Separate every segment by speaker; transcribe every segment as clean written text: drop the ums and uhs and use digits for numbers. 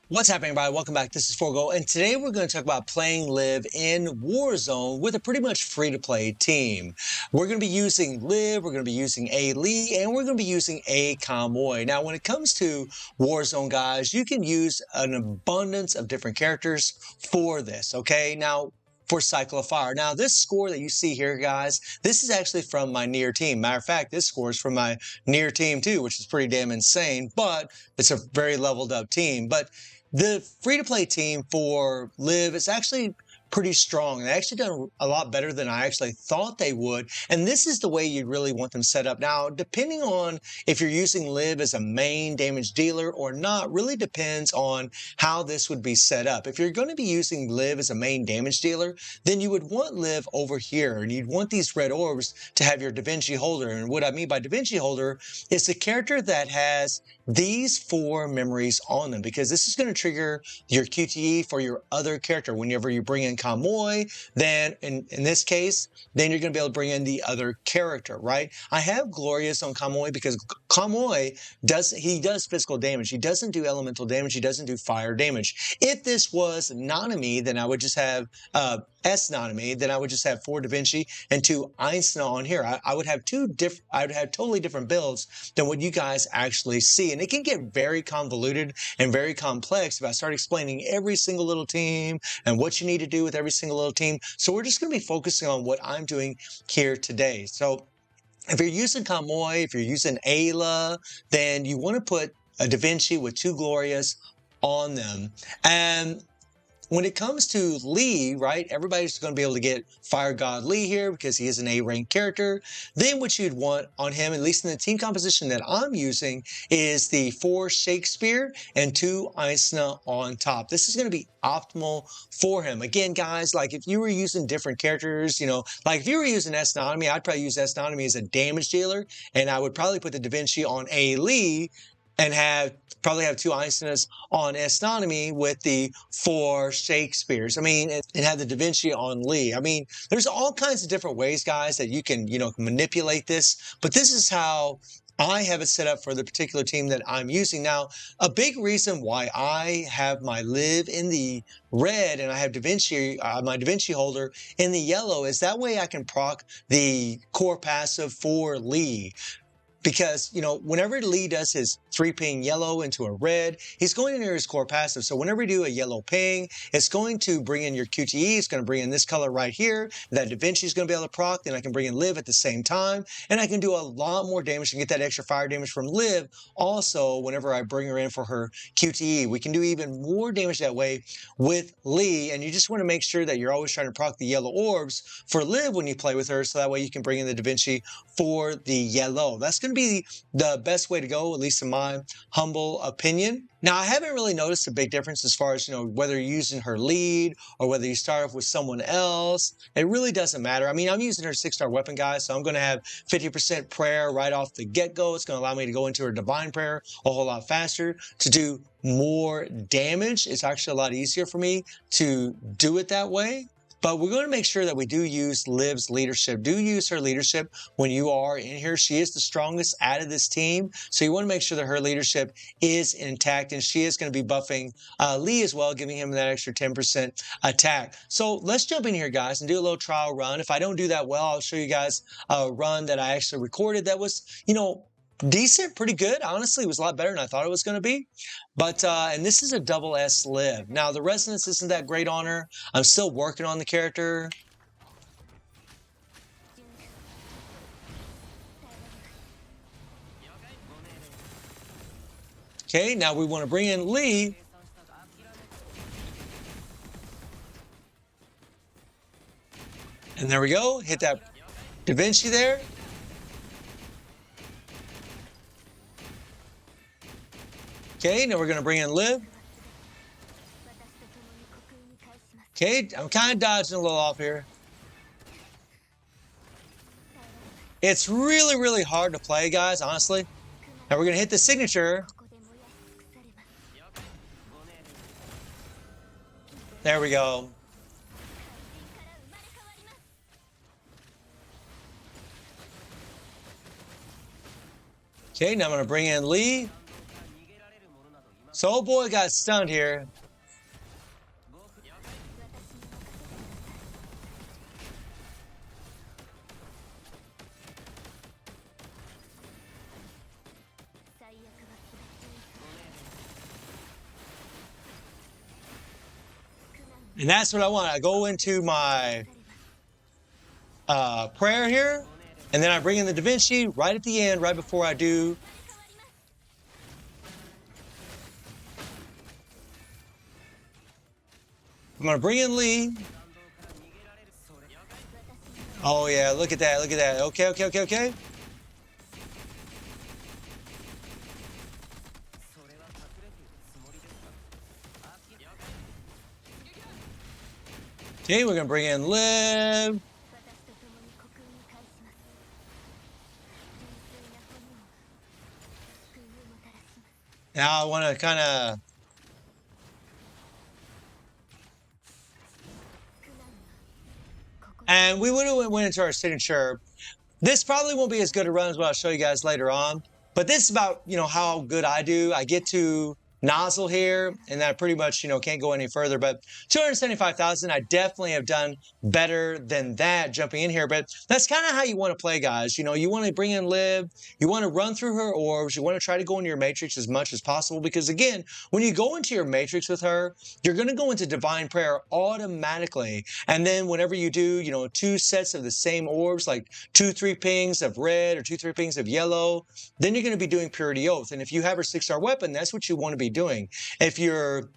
Speaker 1: What's happening, everybody? Welcome back. This is Forgo, and today we're going to talk about playing Live in Warzone with a pretty much free-to-play team. We're going to be using Live, we're going to be using A Lee, and we're going to be using A Kamui. Now, when it comes to Warzone, guys, you can use an abundance of different characters for this, okay? Now, for Cycle of Fire. Now, this score that you see here, guys, this is actually from my near team. Matter of fact, this score is from my near team too, which is pretty damn insane, but it's a very leveled up team. But the free-to-play team for Live is actually pretty strong. They actually done a lot better than I actually thought they would. And this is the way you really want them set up. Now, depending on if you're using Liv as a main damage dealer or not, really depends on how this would be set up. If you're going to be using Liv as a main damage dealer, then you would want Liv over here, and you'd want these red orbs to have your Da Vinci holder. And what I mean by Da Vinci holder is the character that has these 4 memories on them, because this is going to trigger your QTE for your other character. Whenever you bring in Kamui, then in this case, then you're going to be able to bring in the other character, right? I have Glorious on Kamui because Kamui does physical damage. He doesn't do elemental damage. He doesn't do fire damage. If this was Nanami, then I would just have S Nanami, then I would just have 4 Da Vinci and 2 Einstein on here. I would have I would have totally different builds than what you guys actually see. And it can get very convoluted and very complex if I start explaining every single little team and what you need to do with every single little team. So we're just going to be focusing on what I'm doing here today. So if you're using Kamui, if you're using Ayla, then you want to put a Da Vinci with 2 Glorious on them. And when it comes to Lee, right, everybody's going to be able to get Fire God Lee here because he is an A-ranked character. Then what you'd want on him, at least in the team composition that I'm using, is the 4 Shakespeare and 2 Eisner on top. This is going to be optimal for him. Again, guys, like if you were using different characters, like if you were using Esnotomy, I'd probably use Esnotomy as a damage dealer, and I would probably put the Da Vinci on A Lee and probably have 2 Einsteins on Astronomy with the 4 Shakespeares. I mean, and have the Da Vinci on Lee. I mean, there's all kinds of different ways, guys, that you can, manipulate this. But this is how I have it set up for the particular team that I'm using. Now, a big reason why I have my Live in the red and I have Da Vinci, my Da Vinci holder in the yellow is that way I can proc the core passive for Lee. Because, whenever Lee does his 3-ping yellow into a red, he's going into his core passive. So whenever you do a yellow ping, it's going to bring in your QTE. It's going to bring in this color right here. That Da Vinci is going to be able to proc. Then I can bring in Liv at the same time. And I can do a lot more damage and get that extra fire damage from Liv. Also, whenever I bring her in for her QTE, we can do even more damage that way with Lee. And you just want to make sure that you're always trying to proc the yellow orbs for Liv when you play with her. So that way you can bring in the Da Vinci for the yellow. That's going to be the best way to go, at least in my humble opinion. Now, I haven't really noticed a big difference as far as, whether you're using her lead or whether you start off with someone else. It really doesn't matter. I mean, I'm using her 6-star weapon, guys, so I'm going to have 50% prayer right off the get-go. It's going to allow me to go into her divine prayer a whole lot faster to do more damage. It's actually a lot easier for me to do it that way. But we're going to make sure that we do use Liv's leadership. Do use her leadership when you are in here. She is the strongest out of this team. So you want to make sure that her leadership is intact. And she is going to be buffing Lee as well, giving him that extra 10% attack. So let's jump in here, guys, and do a little trial run. If I don't do that well, I'll show you guys a run that I actually recorded that was, decent, pretty good. Honestly, it was a lot better than I thought it was going to be. But, and this is a double S Liv. Now, the resonance isn't that great on her. I'm still working on the character. Okay, now we want to bring in Lee. And there we go. Hit that Da Vinci there. Okay, now we're going to bring in Liv. Okay, I'm kind of dodging a little off here. It's really, really hard to play, guys, honestly. Now we're going to hit the signature. There we go. Okay, now I'm going to bring in Lee. So old boy got stunned here. And that's what I want. I go into my prayer here, and then I bring in the Da Vinci right at the end, right before I do. I'm going to bring in Lee. Oh, yeah, look at that, look at that. Okay, okay, okay, okay. Okay, we're going to bring in Liv. Now I want to kind of... And we would have went into our signature. This probably won't be as good a run as what I'll show you guys later on. But this is about, how good I do. I get to nozzle here, and then I pretty much, can't go any further. But 275,000, I definitely have done better than that jumping in here. But that's kind of how you want to play, guys. You want to bring in Liv. You want to run through her orbs. You want to try to go into your matrix as much as possible. Because, again, when you go into your matrix with her, you're going to go into Divine Prayer automatically. And then whenever you do, 2 sets of the same orbs, like 2-3 pings of red or 2-3 pings of yellow, then you're going to be doing Purity Oath. And if you have her 6-star weapon, that's what you want to be doing. If you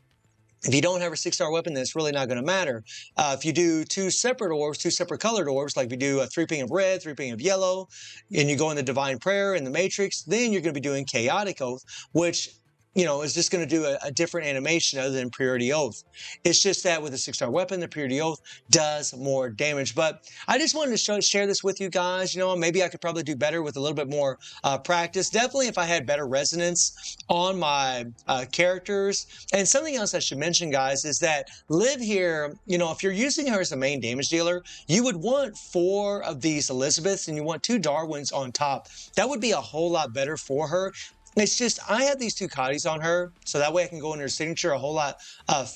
Speaker 1: don't have a 6-star weapon, then it's really not going to matter. If you do 2 separate orbs, 2 separate colored orbs, like we do a 3 ping of red, 3 ping of yellow, and you go in the Divine Prayer in the Matrix, then you're going to be doing Chaotic Oath, which is just going to do a different animation other than Purity Oath. It's just that with a 6-star weapon, the Purity Oath does more damage. But I just wanted to share this with you guys. Maybe I could probably do better with a little bit more practice. Definitely if I had better resonance on my characters. And something else I should mention, guys, is that Liv here, if you're using her as a main damage dealer, you would want 4 of these Elizabeths and you want 2 Darwins on top. That would be a whole lot better for her. It's just, I have these 2 Cotties on her, so that way I can go into her signature a whole lot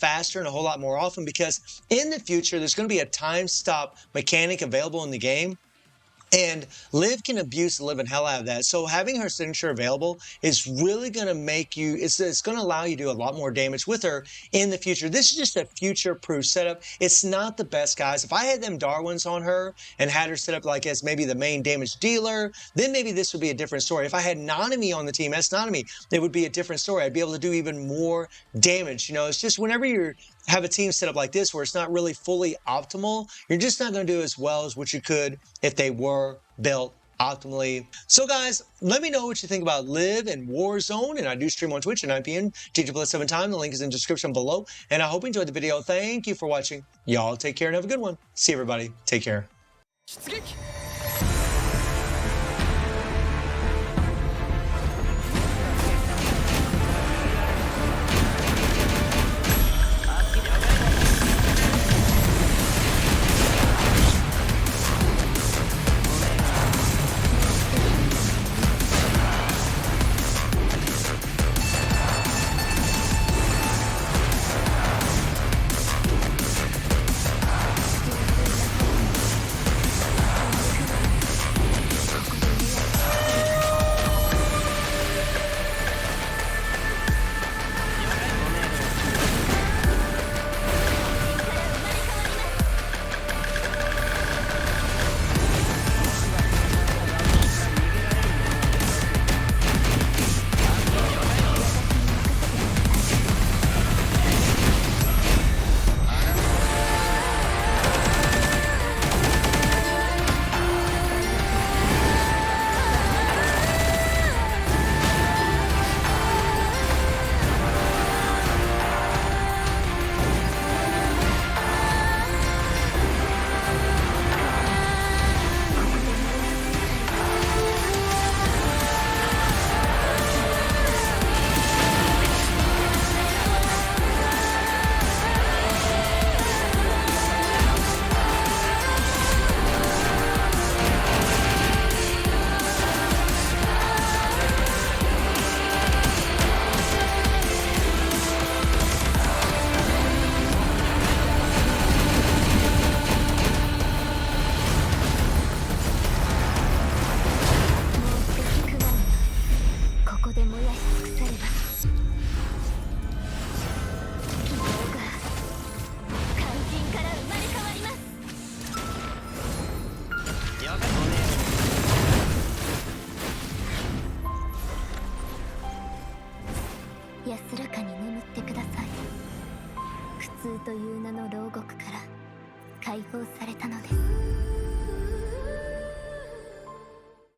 Speaker 1: faster and a whole lot more often, because in the future, there's going to be a time stop mechanic available in the game. And Liv can abuse the living hell out of that. So having her signature available is really going to make you, it's going to allow you to do a lot more damage with her in the future. This is just a future-proof setup. It's not the best, guys. If I had them Darwins on her and had her set up like as maybe the main damage dealer, then maybe this would be a different story. If I had Nanami on the team, Nanami, it would be a different story. I'd be able to do even more damage. It's just whenever you're have a team set up like this where it's not really fully optimal, you're just not going to do as well as what you could if they were built optimally. So guys, let me know what you think about Liv and Warzone, and I do stream on Twitch at 9 p.m. TG+7 time. The link is in the description below, and I hope you enjoyed the video. Thank you for watching. Y'all take care and have a good one. See everybody. Take care.
Speaker 2: 安らかに眠ってください。普通という名の牢獄から解放されたのです。